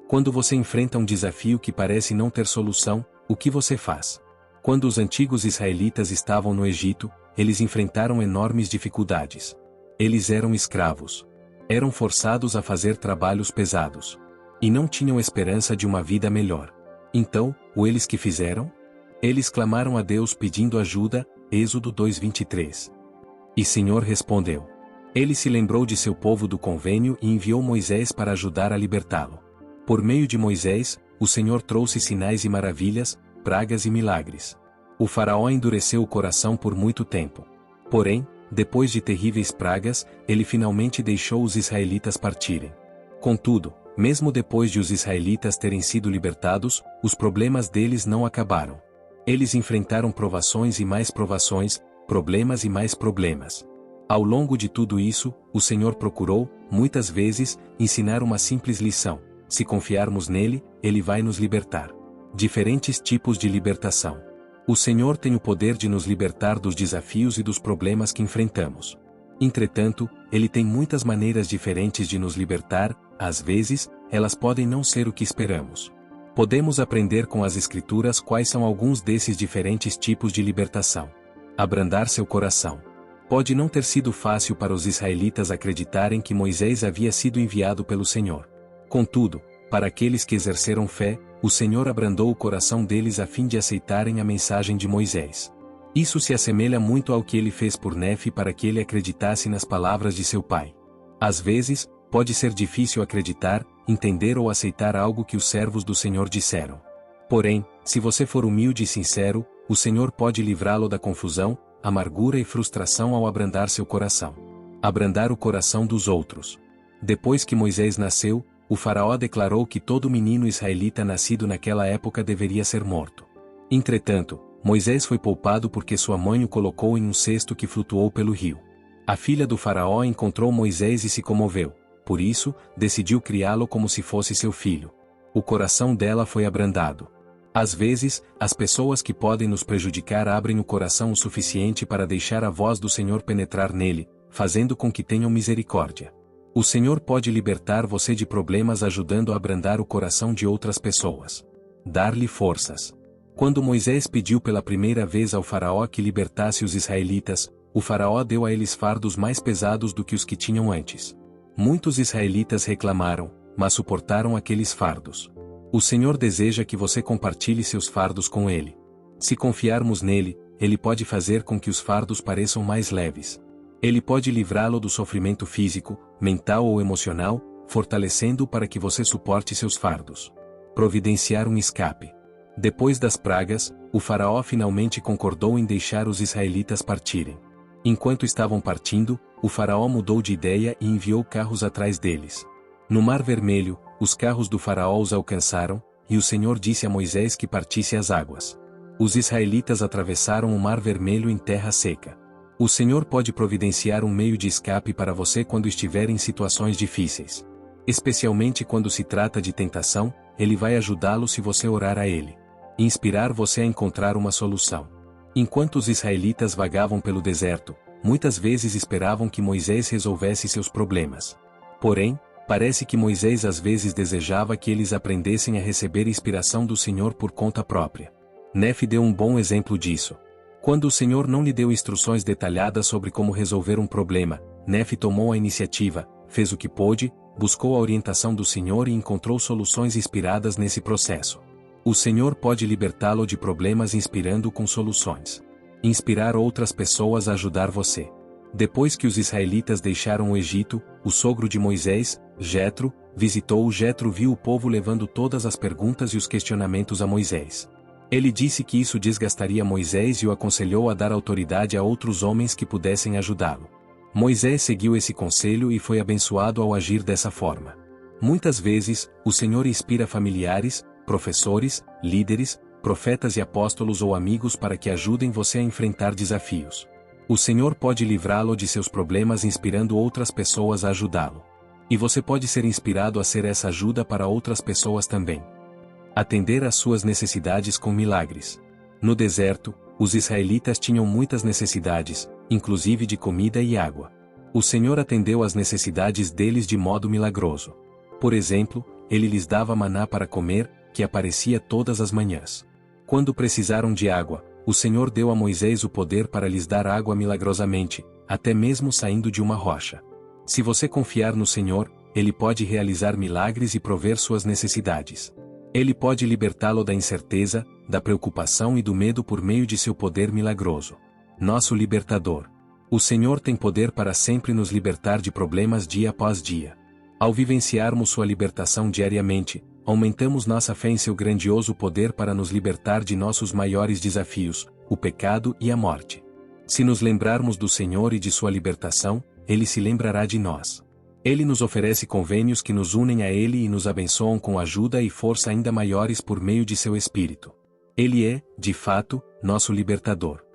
Quando você enfrenta um desafio que parece não ter solução, o que você faz? Quando os antigos israelitas estavam no Egito, eles enfrentaram enormes dificuldades. Eles eram escravos. Eram forçados a fazer trabalhos pesados. E não tinham esperança de uma vida melhor. Então, eles que fizeram? Eles clamaram a Deus pedindo ajuda, Êxodo 2:23. E Senhor respondeu. Ele se lembrou de seu povo do convênio e enviou Moisés para ajudar a libertá-lo. Por meio de Moisés, o Senhor trouxe sinais e maravilhas, pragas e milagres. O faraó endureceu o coração por muito tempo. Porém, depois de terríveis pragas, ele finalmente deixou os israelitas partirem. Contudo, mesmo depois de os israelitas terem sido libertados, os problemas deles não acabaram. Eles enfrentaram provações e mais provações, problemas e mais problemas. Ao longo de tudo isso, o Senhor procurou, muitas vezes, ensinar uma simples lição: se confiarmos nele, ele vai nos libertar. Diferentes tipos de libertação. O Senhor tem o poder de nos libertar dos desafios e dos problemas que enfrentamos. Entretanto, ele tem muitas maneiras diferentes de nos libertar, às vezes, elas podem não ser o que esperamos. Podemos aprender com as Escrituras quais são alguns desses diferentes tipos de libertação. Abrandar seu coração. Pode não ter sido fácil para os israelitas acreditarem que Moisés havia sido enviado pelo Senhor. Contudo, para aqueles que exerceram fé, o Senhor abrandou o coração deles a fim de aceitarem a mensagem de Moisés. Isso se assemelha muito ao que ele fez por Nefe para que ele acreditasse nas palavras de seu pai. Às vezes, pode ser difícil acreditar, entender ou aceitar algo que os servos do Senhor disseram. Porém, se você for humilde e sincero, o Senhor pode livrá-lo da confusão, amargura e frustração ao abrandar seu coração. Abrandar o coração dos outros. Depois que Moisés nasceu, o faraó declarou que todo menino israelita nascido naquela época deveria ser morto. Entretanto, Moisés foi poupado porque sua mãe o colocou em um cesto que flutuou pelo rio. A filha do faraó encontrou Moisés e se comoveu, por isso, decidiu criá-lo como se fosse seu filho. O coração dela foi abrandado. Às vezes, as pessoas que podem nos prejudicar abrem o coração o suficiente para deixar a voz do Senhor penetrar nele, fazendo com que tenham misericórdia. O Senhor pode libertar você de problemas ajudando a abrandar o coração de outras pessoas. Dar-lhe forças. Quando Moisés pediu pela primeira vez ao faraó que libertasse os israelitas, o faraó deu a eles fardos mais pesados do que os que tinham antes. Muitos israelitas reclamaram, mas suportaram aqueles fardos. O Senhor deseja que você compartilhe seus fardos com Ele. Se confiarmos nele, Ele pode fazer com que os fardos pareçam mais leves. Ele pode livrá-lo do sofrimento físico, mental ou emocional, fortalecendo-o para que você suporte seus fardos. Providenciar um escape. Depois das pragas, o faraó finalmente concordou em deixar os israelitas partirem. Enquanto estavam partindo, o faraó mudou de ideia e enviou carros atrás deles. No Mar Vermelho, os carros do faraó os alcançaram, e o Senhor disse a Moisés que partisse as águas. Os israelitas atravessaram o Mar Vermelho em terra seca. O Senhor pode providenciar um meio de escape para você quando estiver em situações difíceis. Especialmente quando se trata de tentação, Ele vai ajudá-lo se você orar a Ele. E inspirar você a encontrar uma solução. Enquanto os israelitas vagavam pelo deserto, muitas vezes esperavam que Moisés resolvesse seus problemas. Porém, parece que Moisés às vezes desejava que eles aprendessem a receber inspiração do Senhor por conta própria. Nefe deu um bom exemplo disso. Quando o Senhor não lhe deu instruções detalhadas sobre como resolver um problema, Nefe tomou a iniciativa, fez o que pôde, buscou a orientação do Senhor e encontrou soluções inspiradas nesse processo. O Senhor pode libertá-lo de problemas inspirando-o com soluções. Inspirar outras pessoas a ajudar você. Depois que os israelitas deixaram o Egito, o sogro de Moisés, Jetro, visitou-o. Jetro viu o povo levando todas as perguntas e os questionamentos a Moisés. Ele disse que isso desgastaria Moisés e o aconselhou a dar autoridade a outros homens que pudessem ajudá-lo. Moisés seguiu esse conselho e foi abençoado ao agir dessa forma. Muitas vezes, o Senhor inspira familiares, professores, líderes, profetas e apóstolos ou amigos para que ajudem você a enfrentar desafios. O Senhor pode livrá-lo de seus problemas inspirando outras pessoas a ajudá-lo. E você pode ser inspirado a ser essa ajuda para outras pessoas também. Atender às suas necessidades com milagres. No deserto, os israelitas tinham muitas necessidades, inclusive de comida e água. O Senhor atendeu às necessidades deles de modo milagroso. Por exemplo, ele lhes dava maná para comer, que aparecia todas as manhãs. Quando precisaram de água, o Senhor deu a Moisés o poder para lhes dar água milagrosamente, até mesmo saindo de uma rocha. Se você confiar no Senhor, Ele pode realizar milagres e prover suas necessidades. Ele pode libertá-lo da incerteza, da preocupação e do medo por meio de seu poder milagroso. Nosso libertador. O Senhor tem poder para sempre nos libertar de problemas dia após dia. Ao vivenciarmos sua libertação diariamente, aumentamos nossa fé em seu grandioso poder para nos libertar de nossos maiores desafios, o pecado e a morte. Se nos lembrarmos do Senhor e de sua libertação, Ele se lembrará de nós. Ele nos oferece convênios que nos unem a Ele e nos abençoam com ajuda e força ainda maiores por meio de seu Espírito. Ele é, de fato, nosso libertador.